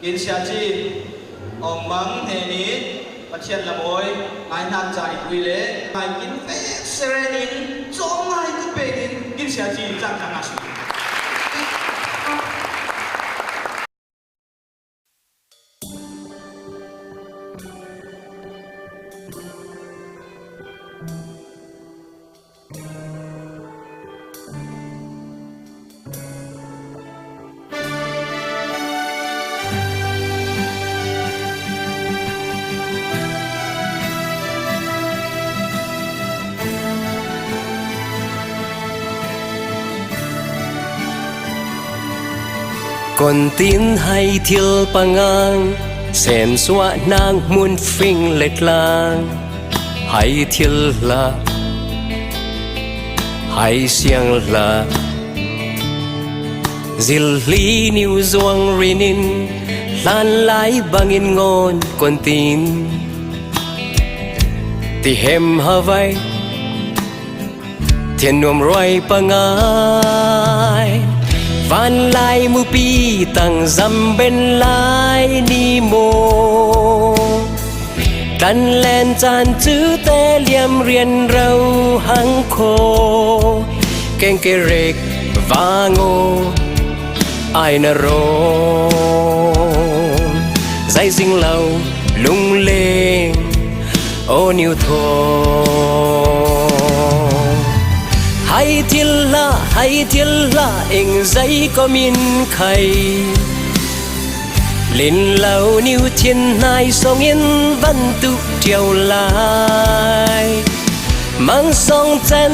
กินเสียจีองมังเฮนี้ประเทศละมวยไอ้นักใจคุยเลยไอ้กินเฟสเซเรนินจงไอ้กุเปกินกินเสียจีจังกันนะสิCon tin hay thiêu pangang xem xóa nang muôn phinh lệch lang hay thiêu là hay xiang là dil li niu zuang rinin lan lai bangin ngon con tin ti hem havai thiên nuông roi pangai van lai mu pi tang zam bên lai ni môกันแลนจานจื้อแต่เลี่ยมเรียนเราหังโคแกงเกเรกวาโงไอนโรใจสิ่งเราลุงเลงโอนิวโทให้ทิลละเอ็งใจก็มินไข่ลินเหล่านิวเทียนนายทรงยินบันตุเที่ยวลายมังทรงเจน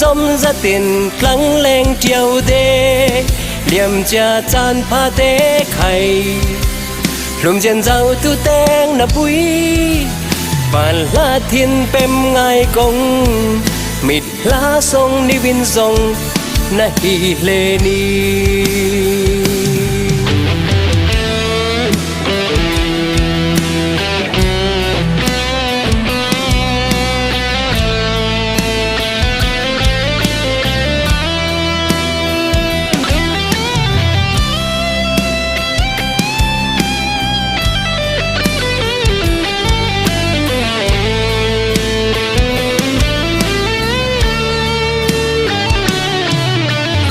จมจะตินคลังแรงเที่ยวเดเหลี่ยมจะจานพาเตไข่ลมเจนเจ้าตุแตงนับปุยปานลาทินเป็นไงกงมิดลาทรงนิวินทรงนาฮีเลนี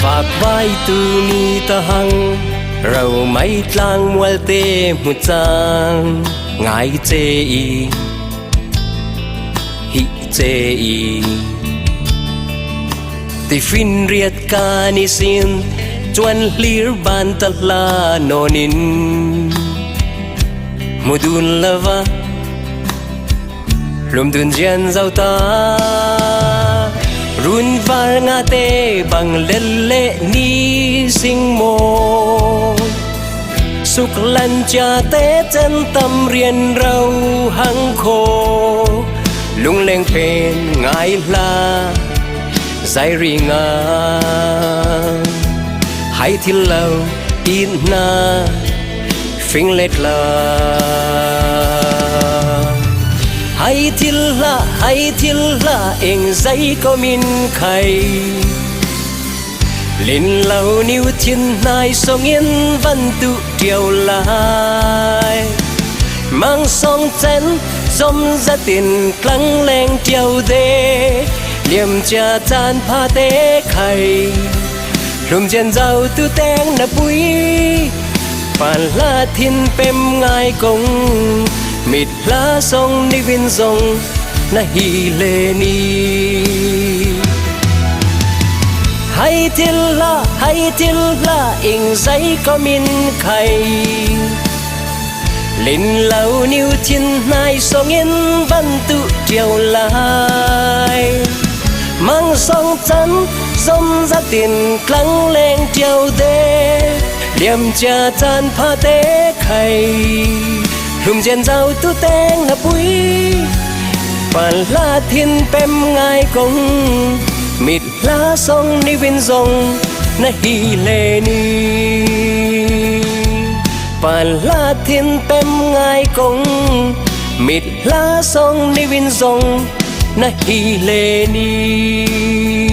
ฝากไว้ตูนีตะหังเราไม่กลางมัวเตมุจางไงเจอีฮิเจอีติฟินเรียดกานิสินจวนลีรบานตะลาโนนินมุดุนละวะลมดุนเจียนเจ้าตารุ่นวารงาเตบังเล่เล่นีสิงโมสุขลันจาเตเจนตำเรียนเราหังโคลุงเล่งเป็นไงลาใจรีงาให้ที่เราอินนาฟิงเล็ดลาให้ทิลละเอ็งใจก็มินไข่ลินเหล่านิวทินนายทรงยินบันตุเดียวลายมังทรงเจนสมจะตินคลังแรงเดียวเดเหลี่ยมจะจานพาเตไข่ลมเจนเจ้าตุแตงนับปุยปานลาทินเป็นไงกงมิดลาทรงนิวินทรงนาฮีเลนีให้ทิลละเอ็งใจก็มินไข่ลินเหล่านิวทินนายทรงยินบันตุเที่ยวลายมังทรงจันสมจะตินคลังแรงเที่ยวเดเหลี่ยมจะจานพาเตไข่ลุมเจนเจ้าตุแตงนับปุยปานลาทินเป็นไงกงมิดลาทรงนิวินทรงนาฮีเลนีปานลาทินเป็นไงกงมิดลาทรงนิวินทรงนาฮีเลนี